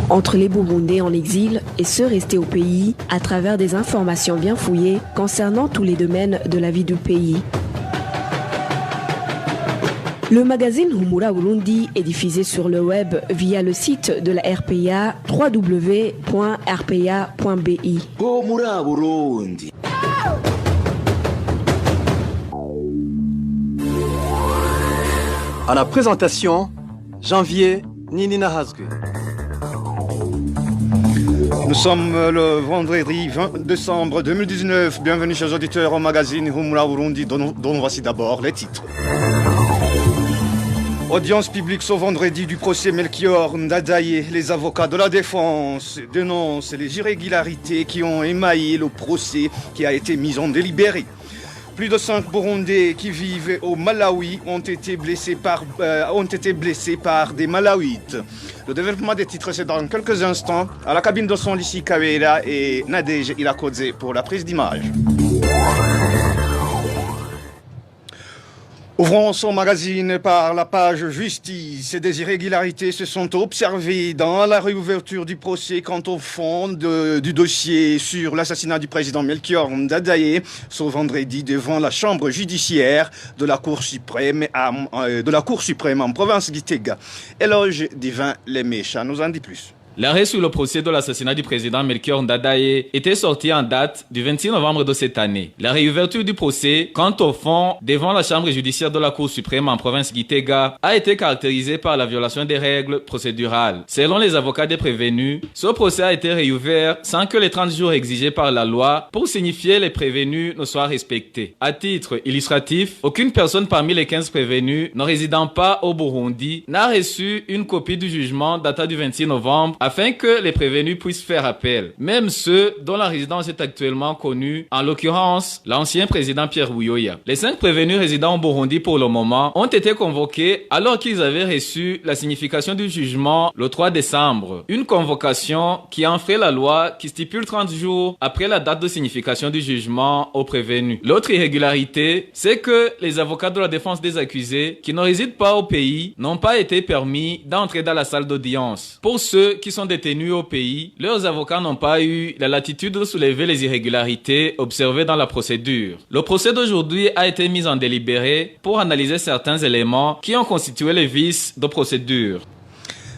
entre les Burundais en exil et ceux restés au pays à travers des informations bien fouillées concernant tous les domaines de la vie du pays. Le magazine Humura Burundi est diffusé sur le web via le site de la RPA www.rpa.bi. Humura Burundi. À la présentation, Janvier Ninina Hasgue. Nous sommes le vendredi 20 décembre 2019. Bienvenue chers auditeurs au magazine Humura Burundi dont voici d'abord les titres. Audience publique ce vendredi du procès Melchior Ndadaye. Les avocats de la défense dénoncent les irrégularités qui ont émaillé le procès qui a été mis en délibéré. Plus de 5 Burundais qui vivent au Malawi ont été blessés par des Malawites. Le développement des titres, c'est dans quelques instants. À la cabine de son Lissi Kawera et Nadège Ilakodze pour la prise d'image. Ouvrons son magazine par la page justice. Des irrégularités se sont observées dans la réouverture du procès quant au fond du dossier sur l'assassinat du président Melchior Ndadaye ce vendredi devant la chambre judiciaire de la Cour suprême en province Gitega. Éloge divin les méchants nous en dit plus. L'arrêt sur le procès de l'assassinat du président Melchior Ndadaye était sorti en date du 26 novembre de cette année. La réouverture du procès, quant au fond, devant la chambre judiciaire de la Cour suprême en province Gitega, a été caractérisée par la violation des règles procédurales. Selon les avocats des prévenus, ce procès a été réouvert sans que les 30 jours exigés par la loi pour signifier les prévenus ne soient respectés. À titre illustratif, aucune personne parmi les 15 prévenus ne résidant pas au Burundi n'a reçu une copie du jugement datant du 26 novembre afin que les prévenus puissent faire appel. Même ceux dont la résidence est actuellement connue, en l'occurrence l'ancien président Pierre Buyoya. Les 5 prévenus résidant au Burundi pour le moment ont été convoqués alors qu'ils avaient reçu la signification du jugement le 3 décembre. Une convocation qui enfreint la loi qui stipule 30 jours après la date de signification du jugement aux prévenus. L'autre irrégularité, c'est que les avocats de la défense des accusés qui ne résident pas au pays n'ont pas été permis d'entrer dans la salle d'audience. Pour ceux qui sont détenus au pays, leurs avocats n'ont pas eu la latitude de soulever les irrégularités observées dans la procédure. Le procès d'aujourd'hui a été mis en délibéré pour analyser certains éléments qui ont constitué les vices de procédure.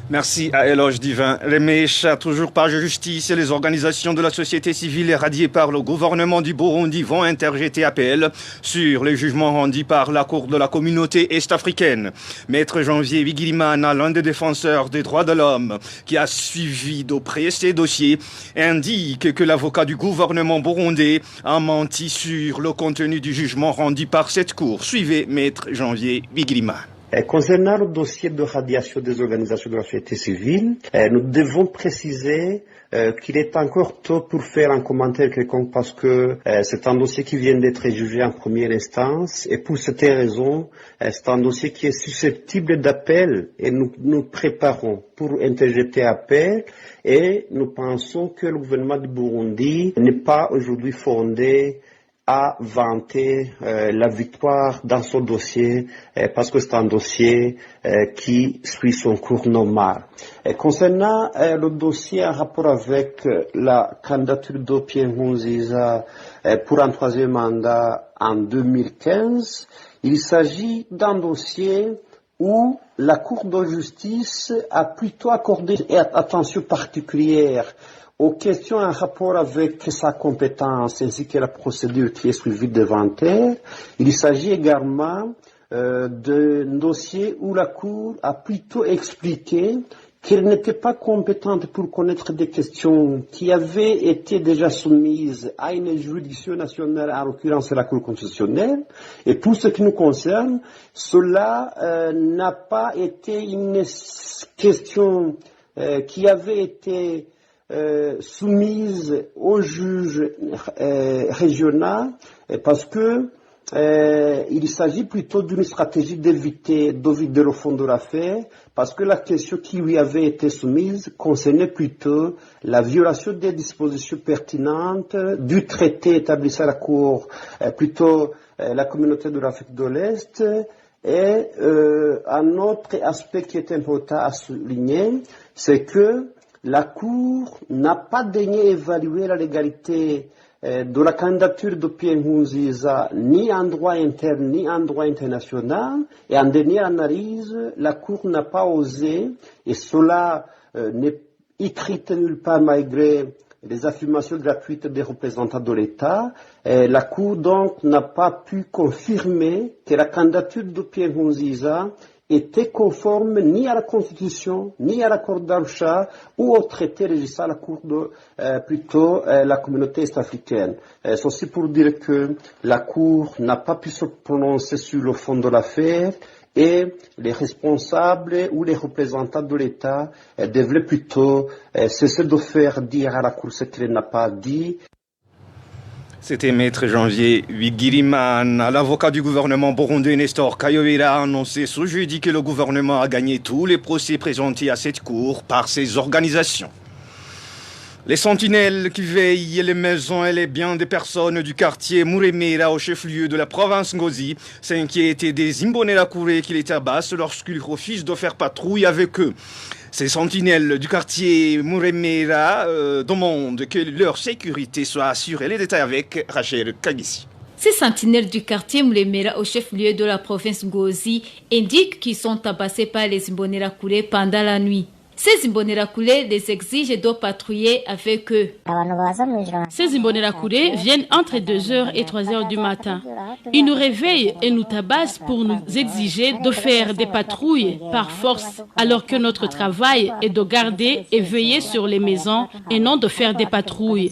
Merci à Éloge Divin. Les méchants, toujours page justice, et les organisations de la société civile radiées par le gouvernement du Burundi vont interjeter appel sur les jugements rendus par la Cour de la communauté est-africaine. Maître Janvier Bigirimana, l'un des défenseurs des droits de l'homme, qui a suivi de près ces dossiers, indique que l'avocat du gouvernement burundais a menti sur le contenu du jugement rendu par cette Cour. Suivez Maître Janvier Bigirimana. Concernant le dossier de radiation des organisations de la société civile, nous devons préciser qu'il est encore tôt pour faire un commentaire quelconque parce que c'est un dossier qui vient d'être jugé en première instance et pour cette raison, c'est un dossier qui est susceptible d'appel et nous préparons pour interjeter appel et nous pensons que le gouvernement du Burundi n'est pas aujourd'hui fondé à vanter la victoire dans son dossier parce que c'est un dossier qui suit son cours normal. Concernant le dossier en rapport avec la candidature de Pierre Nkurunziza pour un 3e mandat en 2015, il s'agit d'un dossier où la Cour de justice a plutôt accordé une attention particulière aux questions en rapport avec sa compétence ainsi que la procédure qui est suivie devant elle. Il s'agit également d'un dossier où la Cour a plutôt expliqué qu'elle n'était pas compétente pour connaître des questions qui avaient été déjà soumises à une juridiction nationale, en l'occurrence la Cour constitutionnelle. Et pour ce qui nous concerne, cela n'a pas été une question qui avait été soumise au juge régional parce que il s'agit plutôt d'une stratégie d'éviter de vider le fond de l'affaire parce que la question qui lui avait été soumise concernait plutôt la violation des dispositions pertinentes du traité établissant la Cour, plutôt la communauté de l'Afrique de l'Est. Et un autre aspect qui est important à souligner, c'est que la Cour n'a pas daigné évaluer la légalité de la candidature de Pierre Nkurunziza ni en droit interne ni en droit international. Et en dernière analyse, la Cour n'a pas osé, et cela n'est écrit nulle part malgré les affirmations gratuites des représentants de l'État. La Cour donc n'a pas pu confirmer que la candidature de Pierre Nkurunziza était conforme ni à la Constitution, ni à l'accord d'Arusha ou au traité régissant la Cour la communauté est-africaine. Ceci pour dire que la Cour n'a pas pu se prononcer sur le fond de l'affaire et les responsables ou les représentants de l'État devraient plutôt cesser de faire dire à la Cour ce qu'elle n'a pas dit. C'était Maître Janvier Wigirimana. L'avocat du gouvernement burundais Nestor Kayobera a annoncé ce jeudi que le gouvernement a gagné tous les procès présentés à cette cour par ses organisations. Les sentinelles qui veillent les maisons et les biens des personnes du quartier Muremera au chef-lieu de la province Ngozi s'inquiètent des Imbonerakure qui les tabassent lorsqu'ils refusent de faire patrouille avec eux. Ces sentinelles du quartier Muremera demandent que leur sécurité soit assurée. Les détails avec Rachel Kagissi. Ces sentinelles du quartier Muremera au chef-lieu de la province Ngozi indiquent qu'ils sont tabassés par les Imbonerakure pendant la nuit. Ces Imbonerakure les exigent de patrouiller avec eux. Ces Imbonerakure viennent entre 2h et 3h du matin. Ils nous réveillent et nous tabassent pour nous exiger de faire des patrouilles par force, alors que notre travail est de garder et veiller sur les maisons et non de faire des patrouilles.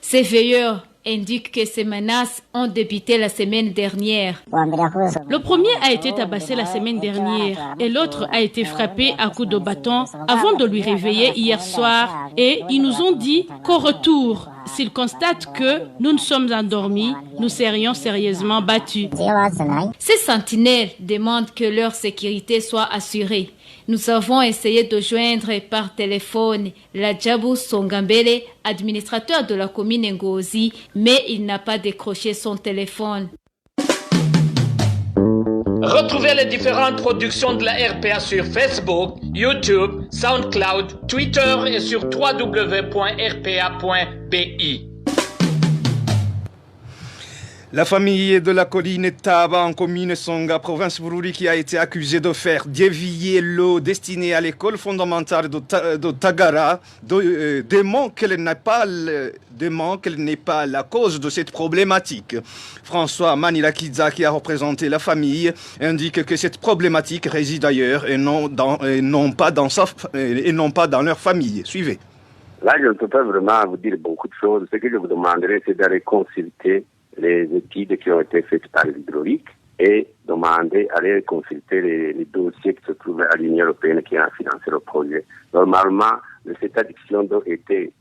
Ces veilleurs indique que ces menaces ont débuté la semaine dernière. Le premier a été tabassé la semaine dernière et l'autre a été frappé à coups de bâton avant de lui réveiller hier soir, et ils nous ont dit qu'au retour, s'ils constatent que nous sommes endormis, nous serions sérieusement battus. Ces sentinelles demandent que leur sécurité soit assurée. Nous avons essayé de joindre par téléphone Ladjabou Songambele, administrateur de la commune Ngozi, mais il n'a pas décroché son téléphone. Retrouvez les différentes productions de la RPA sur Facebook, YouTube, SoundCloud, Twitter et sur www.rpa.bi. La famille de la colline Taba en commune Songa, province Bururi, qui a été accusée de faire dévier l'eau destinée à l'école fondamentale de Tagara, dément qu'elle n'est pas la cause de cette problématique. François Manilakidza, qui a représenté la famille, indique que cette problématique réside ailleurs et non pas dans leur famille. Suivez. Là, je ne peux pas vraiment vous dire beaucoup de choses. Ce que je vous demanderai, c'est d'aller consulter les études qui ont été faites par l'hydraulique et demander, aller consulter les dossiers qui se trouvent à l'Union européenne qui a financé le projet. Normalement, cette addiction d'eau était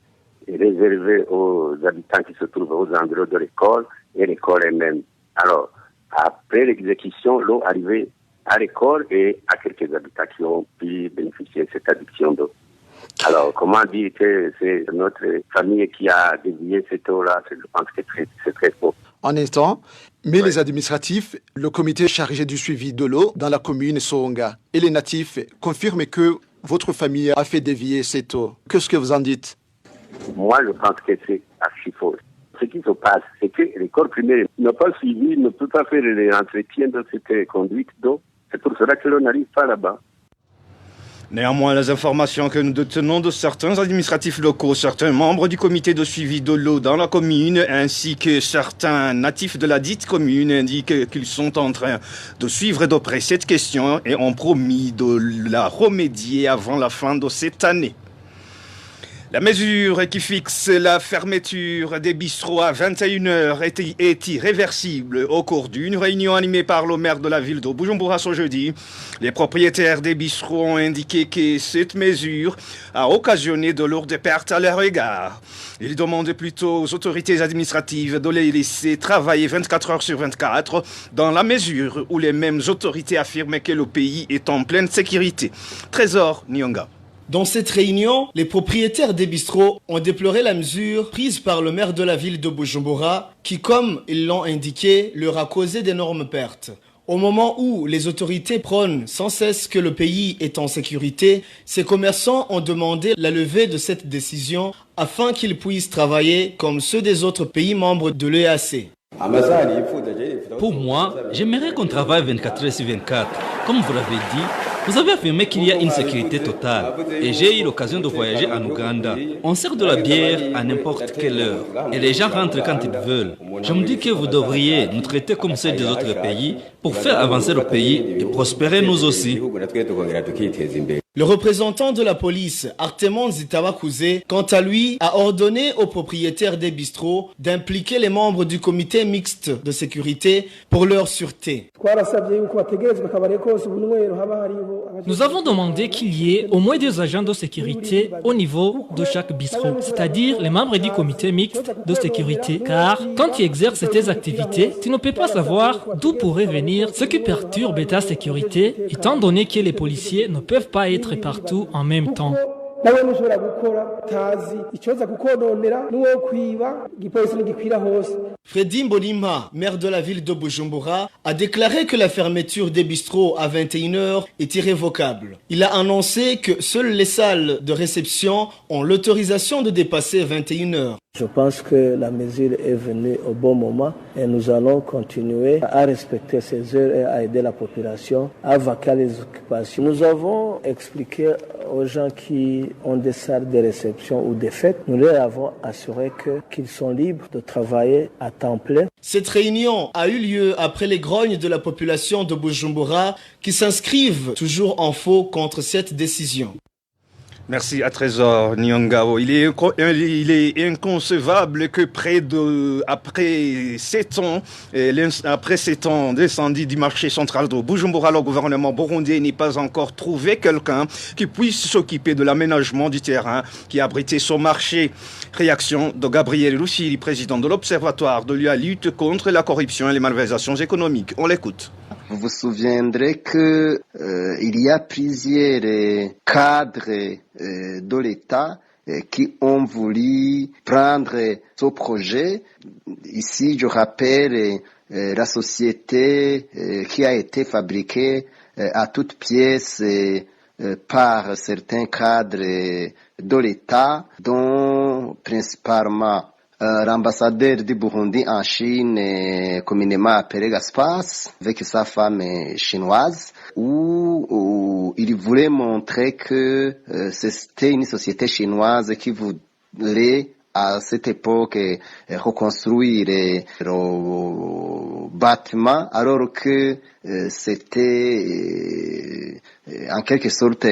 réservée aux habitants qui se trouvent aux endroits de l'école et l'école elle-même. Alors, après l'exécution, l'eau arrivait à l'école et à quelques habitants qui ont pu bénéficier de cette addiction d'eau. Alors, comment dire que c'est notre famille qui a dévié cette eau-là? Je pense que c'est très faux. En instant, mais les administratifs, le comité chargé du suivi de l'eau dans la commune Songa et les natifs confirment que votre famille a fait dévier cette eau. Qu'est-ce que vous en dites? Moi, je pense que c'est archi faux. Ce qui se passe, c'est que l'école primaire n'a pas suivi, ne peut pas faire l'entretien de cette conduite d'eau. C'est pour cela que l'on n'arrive pas là-bas. Néanmoins, les informations que nous détenons de certains administratifs locaux, certains membres du comité de suivi de l'eau dans la commune, ainsi que certains natifs de la dite commune indiquent qu'ils sont en train de suivre de près cette question et ont promis de la remédier avant la fin de cette année. La mesure qui fixe la fermeture des bistrots à 21h est irréversible. Au cours d'une réunion animée par le maire de la ville de Bujumbura ce jeudi, les propriétaires des bistrots ont indiqué que cette mesure a occasionné de lourdes pertes à leur égard. Ils demandent plutôt aux autorités administratives de les laisser travailler 24 heures sur 24, dans la mesure où les mêmes autorités affirment que le pays est en pleine sécurité. Trésor Nyonga. Dans cette réunion, les propriétaires des bistrots ont déploré la mesure prise par le maire de la ville de Bujumbura qui, comme ils l'ont indiqué, leur a causé d'énormes pertes. Au moment où les autorités prônent sans cesse que le pays est en sécurité, ces commerçants ont demandé la levée de cette décision afin qu'ils puissent travailler comme ceux des autres pays membres de l'EAC. Pour moi, j'aimerais qu'on travaille 24 heures sur 24. Comme vous l'avez dit, vous avez affirmé qu'il y a une sécurité totale. Et j'ai eu l'occasion de voyager en Ouganda. On sert de la bière à n'importe quelle heure. Et les gens rentrent quand ils veulent. Je me dis que vous devriez nous traiter comme ceux des autres pays pour faire avancer le pays et prospérer nous aussi. Le représentant de la police, Artemon Zitawakuze, quant à lui, a ordonné aux propriétaires des bistrots d'impliquer les membres du comité mixte de sécurité pour leur sûreté. Nous avons demandé qu'il y ait au moins 2 agents de sécurité au niveau de chaque bistrot, c'est-à-dire les membres du comité mixte de sécurité, car quand tu exerces tes activités, tu ne peux pas savoir d'où pourrait venir ce qui perturbe ta sécurité, étant donné que les policiers ne peuvent pas être partout en même temps. Freddy Mbonimpa, maire de la ville de Bujumbura, a déclaré que la fermeture des bistrots à 21h est irrévocable. Il a annoncé que seules les salles de réception ont l'autorisation de dépasser 21h. Je pense que la mesure est venue au bon moment et nous allons continuer à respecter ces heures et à aider la population à vaquer les occupations. Nous avons expliqué aux gens qui ont des salles de réception ou des fêtes, nous leur avons assuré qu'ils sont libres de travailler à temps plein. Cette réunion a eu lieu après les grognes de la population de Bujumbura qui s'inscrivent toujours en faux contre cette décision. Merci à Trésor Nyongao. Il est inconcevable que après 7 ans d'incendie du marché central de Bujumbura, le gouvernement burundais n'ait pas encore trouvé quelqu'un qui puisse s'occuper de l'aménagement du terrain qui abritait son marché. Réaction de Gabriel Rufyiri, président de l'Observatoire de la lutte contre la corruption et les malversations économiques. On l'écoute. Vous vous souviendrez que il y a plusieurs cadres de l'État qui ont voulu prendre ce projet. Ici, je rappelle la société qui a été fabriquée à toute pièce par certains cadres de l'État, dont principalement l'ambassadeur du Burundi en Chine, communément appelé Gaspas, avec sa femme chinoise, où il voulait montrer que c'était une société chinoise qui voulait à cette époque reconstruire le bâtiment, alors que c'était en quelque sorte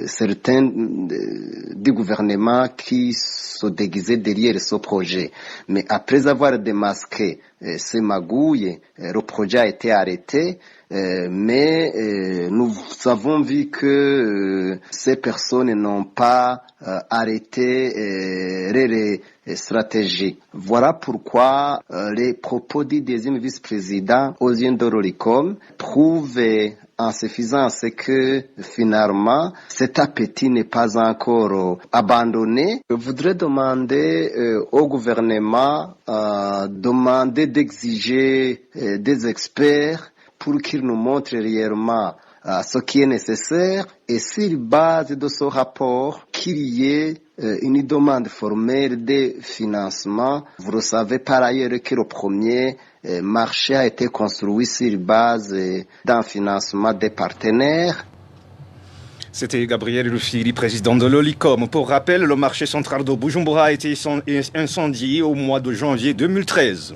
certains du gouvernement qui se déguisaient derrière ce projet. Mais après avoir démasqué ces magouilles, le projet a été arrêté. Mais nous avons vu que ces personnes n'ont pas arrêté les stratégies. Voilà pourquoi les propos du deuxième vice-président Ozien Dorolicom prouvent en suffisance que finalement cet appétit n'est pas encore abandonné. Je voudrais demander au gouvernement d'exiger des experts pour qu'ils nous montrent réellement ce qui est nécessaire et sur base de ce rapport qu'il y ait une demande formelle de financement. Vous le savez par ailleurs que le premier marché a été construit sur base d'un financement des partenaires. C'était Gabriel Rufyiri, président de l'Olicom. Pour rappel, le marché central de Bujumbura a été incendié au mois de janvier 2013.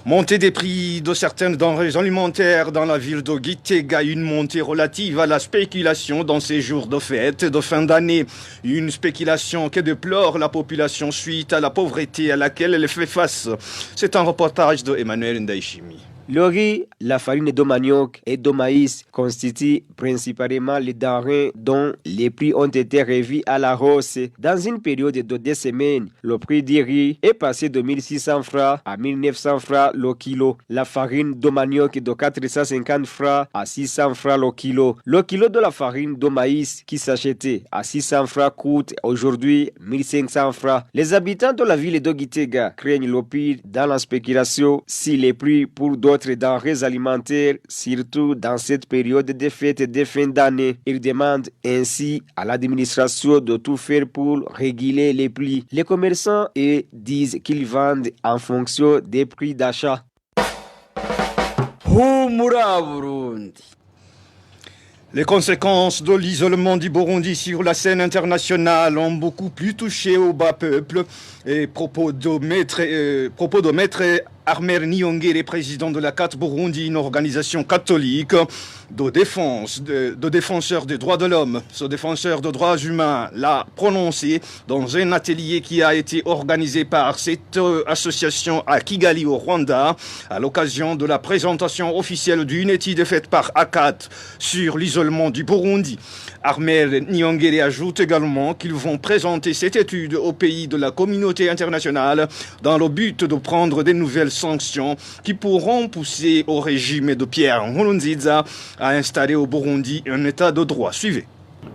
Montée des prix de certaines denrées alimentaires dans la ville de Gitega, une montée relative à la spéculation dans ces jours de fête de fin d'année. Une spéculation que déplore la population suite à la pauvreté à laquelle elle fait face. C'est un reportage de Emmanuel Ndaishimi. Le riz, la farine de manioc et de maïs constituent principalement les denrées dont les prix ont été revus à la hausse. Dans une période de 2 semaines, le prix du riz est passé de 1600 francs à 1900 francs le kilo. La farine de manioc de 450 francs à 600 francs le kilo. Le kilo de la farine de maïs qui s'achetait à 600 francs coûte aujourd'hui 1500 francs. Les habitants de la ville de Gitega craignent le pire dans la spéculation si les prix pour d'autres d'autres denrées alimentaires, surtout dans cette période de fêtes de fin d'année. Il demande ainsi à l'administration de tout faire pour réguler les prix. Les commerçants disent qu'ils vendent en fonction des prix d'achat. Les conséquences de l'isolement du Burundi sur la scène internationale ont beaucoup plus touché au bas peuple. Et propos de maître Armer Niyongere, président de la CAT Burundi, une organisation catholique de défenseurs des droits de l'homme. Ce défenseur des droits humains l'a prononcé dans un atelier qui a été organisé par cette association à Kigali au Rwanda à l'occasion de la présentation officielle d'une étude faite par ACAT sur l'isolement du Burundi. Armer Niyongere ajoute également qu'ils vont présenter cette étude au pays de la communauté internationale dans le but de prendre des nouvelles sanctions qui pourront pousser au régime de Pierre Nkurunziza à installer au Burundi un état de droit. Suivez.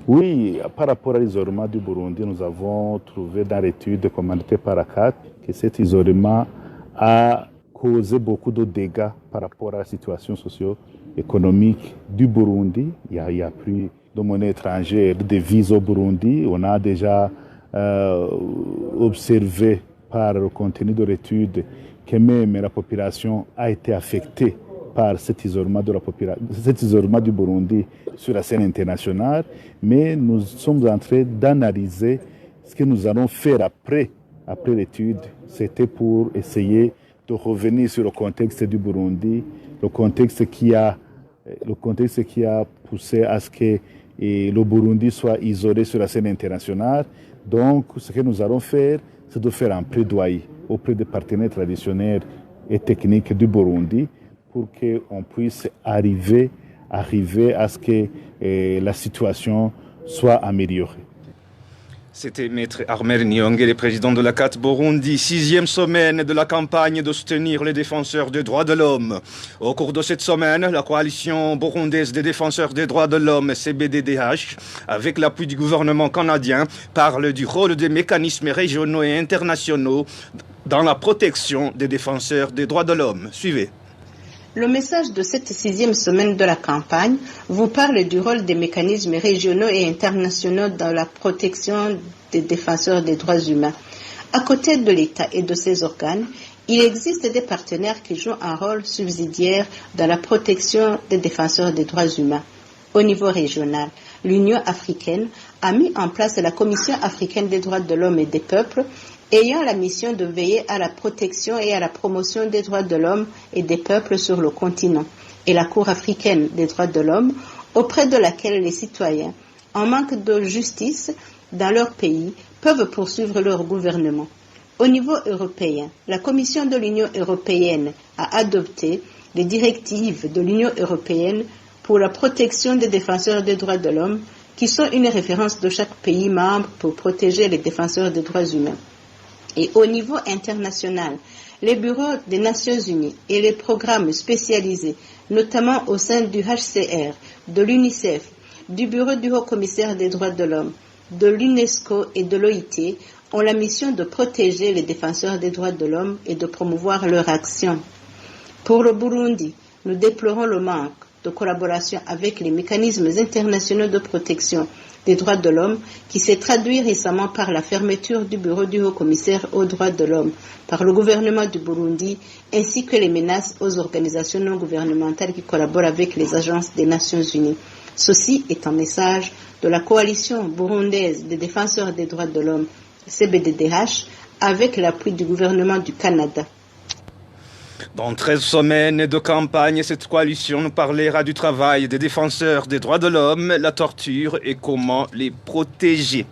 Oui, par rapport à l'isolement du Burundi, nous avons trouvé dans l'étude commandée par ACAT que cet isolement a causé beaucoup de dégâts par rapport à la situation socio-économique du Burundi. Il y a plus de monnaie étrangère, de devises au Burundi. On a déjà observé par le contenu de l'étude que même la population a été affectée par cet isolement du Burundi sur la scène internationale. Mais nous sommes en train d'analyser ce que nous allons faire après l'étude. C'était pour essayer de revenir sur le contexte du Burundi, le contexte qui a poussé à ce que le Burundi soit isolé sur la scène internationale. Donc, ce que nous allons faire, c'est de faire un plaidoyer auprès des partenaires traditionnels et techniques du Burundi pour qu'on puisse arriver à ce que la situation soit améliorée. C'était maître Armer Niyongere, président de la CAT Burundi, 6e semaine de la campagne de soutenir les défenseurs des droits de l'homme. Au cours de cette semaine, la coalition burundaise des défenseurs des droits de l'homme, CBDDH, avec l'appui du gouvernement canadien, parle du rôle des mécanismes régionaux et internationaux dans la protection des défenseurs des droits de l'homme. Suivez. Le message de cette 6e semaine de la campagne vous parle du rôle des mécanismes régionaux et internationaux dans la protection des défenseurs des droits humains. À côté de l'État et de ses organes, il existe des partenaires qui jouent un rôle subsidiaire dans la protection des défenseurs des droits humains. Au niveau régional, l'Union africaine a mis en place la Commission africaine des droits de l'homme et des peuples, ayant la mission de veiller à la protection et à la promotion des droits de l'homme et des peuples sur le continent, et la Cour africaine des droits de l'homme, auprès de laquelle les citoyens, en manque de justice dans leur pays, peuvent poursuivre leur gouvernement. Au niveau européen, la Commission de l'Union européenne a adopté les directives de l'Union européenne pour la protection des défenseurs des droits de l'homme, qui sont une référence de chaque pays membre pour protéger les défenseurs des droits humains. Et au niveau international, les bureaux des Nations Unies et les programmes spécialisés, notamment au sein du HCR, de l'UNICEF, du Bureau du Haut-Commissaire des droits de l'homme, de l'UNESCO et de l'OIT, ont la mission de protéger les défenseurs des droits de l'homme et de promouvoir leur action. Pour le Burundi, nous déplorons le manque de collaboration avec les mécanismes internationaux de protection des droits de l'homme qui s'est traduit récemment par la fermeture du bureau du haut-commissaire aux droits de l'homme par le gouvernement du Burundi ainsi que les menaces aux organisations non gouvernementales qui collaborent avec les agences des Nations Unies. Ceci est un message de la coalition burundaise des défenseurs des droits de l'homme, CBDDH, avec l'appui du gouvernement du Canada. Dans 13 semaines de campagne, cette coalition nous parlera du travail des défenseurs des droits de l'homme, la torture et comment les protéger.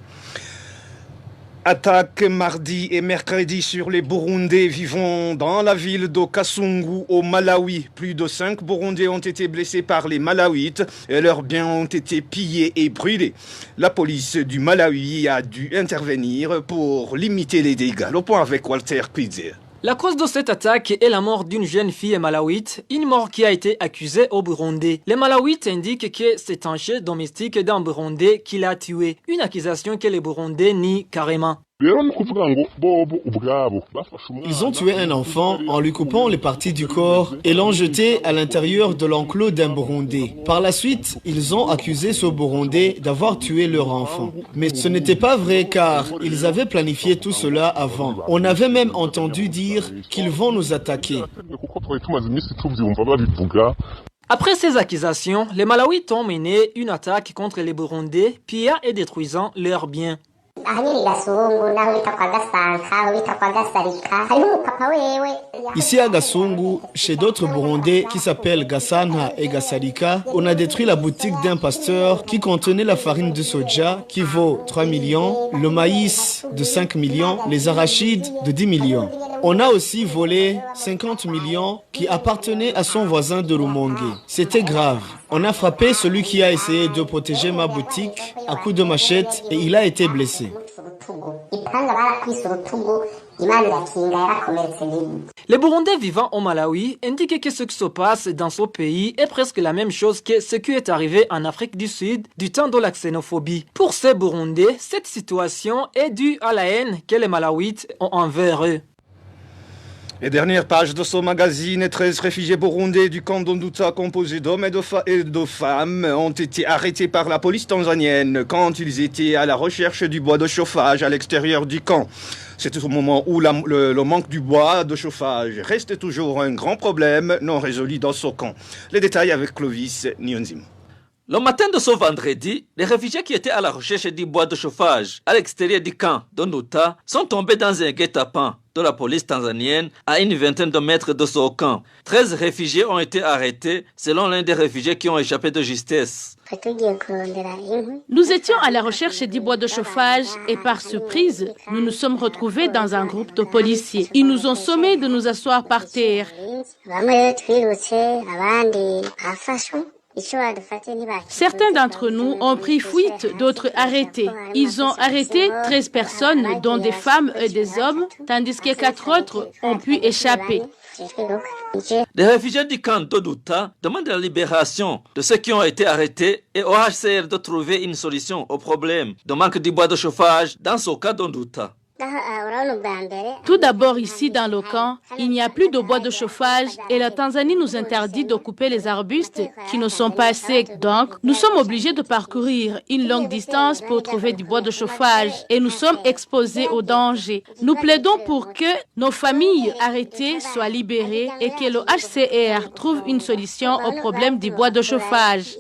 Attaque mardi et mercredi sur les Burundais vivant dans la ville de Kasungu au Malawi. Plus de 5 Burundais ont été blessés par les Malawites et leurs biens ont été pillés et brûlés. La police du Malawi a dû intervenir pour limiter les dégâts. Le point avec Walter Kwidze. La cause de cette attaque est la mort d'une jeune fille malawite, une mort qui a été accusée au Burundi. Les Malawites indiquent que c'est un chef domestique d'un Burundais qui l'a tué, une accusation que les Burundais nient carrément. Ils ont tué un enfant en lui coupant les parties du corps et l'ont jeté à l'intérieur de l'enclos d'un Burundais. Par la suite, ils ont accusé ce Burundais d'avoir tué leur enfant. Mais ce n'était pas vrai car ils avaient planifié tout cela avant. On avait même entendu dire qu'ils vont nous attaquer. Après ces accusations, les Malawites ont mené une attaque contre les Burundais, pillant et détruisant leurs biens. Ici à Gasungu, chez d'autres Burundais qui s'appellent Gasana et Gasarika, on a détruit la boutique d'un pasteur qui contenait la farine de soja qui vaut 3 millions, le maïs de 5 millions, les arachides de 10 millions. On a aussi volé 50 millions qui appartenaient à son voisin de Rumonge. C'était grave. On a frappé celui qui a essayé de protéger ma boutique à coups de machette et il a été blessé. Les Burundais vivant au Malawi indiquent que ce qui se passe dans ce pays est presque la même chose que ce qui est arrivé en Afrique du Sud du temps de la xénophobie. Pour ces Burundais, cette situation est due à la haine que les Malawites ont envers eux. Les dernières pages de ce magazine, 13 réfugiés burundais du camp d'Onduta composés d'hommes et de femmes ont été arrêtés par la police tanzanienne quand ils étaient à la recherche du bois de chauffage à l'extérieur du camp. C'est au moment où le manque du bois de chauffage reste toujours un grand problème non résolu dans ce camp. Les détails avec Clovis Nyonzim. Le matin de ce vendredi, les réfugiés qui étaient à la recherche du bois de chauffage à l'extérieur du camp d'Onduta sont tombés dans un guet-apens de la police tanzanienne à une vingtaine de mètres de ce camp. 13 réfugiés ont été arrêtés selon l'un des réfugiés qui ont échappé de justesse. Nous étions à la recherche du bois de chauffage et par surprise, nous nous sommes retrouvés dans un groupe de policiers. Ils nous ont sommés de nous asseoir par terre. Certains d'entre nous ont pris fuite, d'autres arrêtés. Ils ont arrêté 13 personnes, dont des femmes et des hommes, tandis que 4 autres ont pu échapper. Les réfugiés du camp d'Onduta demandent la libération de ceux qui ont été arrêtés et au HCR de trouver une solution au problème de manque de bois de chauffage dans ce cas d'Onduta. Tout d'abord, ici dans le camp, il n'y a plus de bois de chauffage et la Tanzanie nous interdit de couper les arbustes qui ne sont pas secs. Donc, nous sommes obligés de parcourir une longue distance pour trouver du bois de chauffage et nous sommes exposés au danger. Nous plaidons pour que nos familles arrêtées soient libérées et que le HCR trouve une solution au problème du bois de chauffage.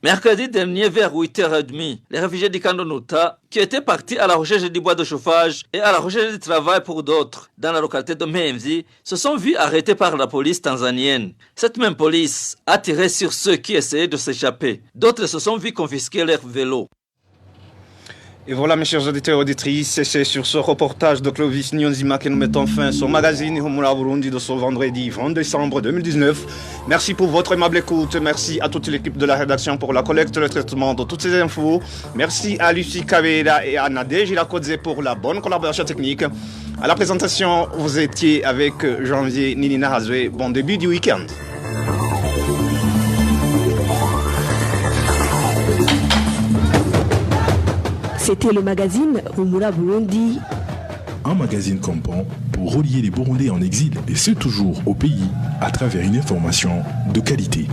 Mercredi dernier, vers 8h30, les réfugiés du camp d'Onduta qui étaient partis à la recherche du bois de chauffage et à la recherche du travail pour d'autres dans la localité de Memzi se sont vus arrêtés par la police tanzanienne. Cette même police a tiré sur ceux qui essayaient de s'échapper. D'autres se sont vus confisquer leurs vélos. Et voilà mes chers auditeurs et auditrices, c'est sur ce reportage de Clovis Nyonzima que nous mettons fin à ce magazine Humura Burundi de ce vendredi 20 décembre 2019. Merci pour votre aimable écoute, merci à toute l'équipe de la rédaction pour la collecte et le traitement de toutes ces infos. Merci à Lucie Kavera et à Nadège Ilakodze pour la bonne collaboration technique. À la présentation, vous étiez avec Janvier Nilina Hazwe. Bon début du week-end. C'était le magazine Humura Burundi. Un magazine comptant pour relier les Burundais en exil et ceux toujours au pays à travers une information de qualité.